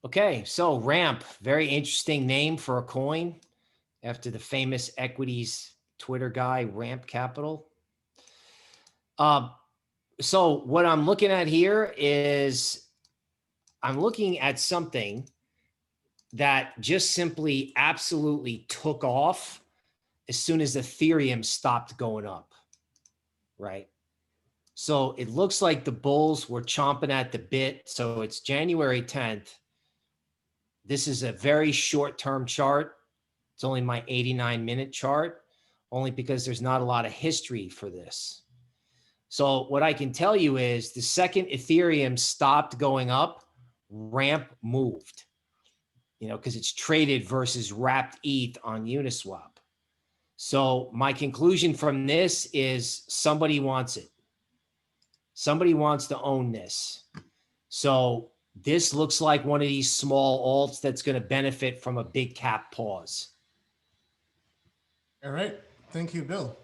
Okay, so Ramp, very interesting name for a coin after the famous equities Twitter guy, Ramp Capital. So what I'm looking at here is I'm looking at something that just simply absolutely took off as soon as Ethereum stopped going up, right? So it looks like the bulls were chomping at the bit. So it's January 10th. This is a very short-term chart. It's only my 89-minute chart, only because there's not a lot of history for this. So what I can tell you is the second Ethereum stopped going up, Ramp moved, because it's traded versus wrapped ETH on Uniswap. So my conclusion from this is somebody wants it. Somebody wants to own this. So this looks like one of these small alts that's going to benefit from a big cap pause. All right. Thank you, Bill.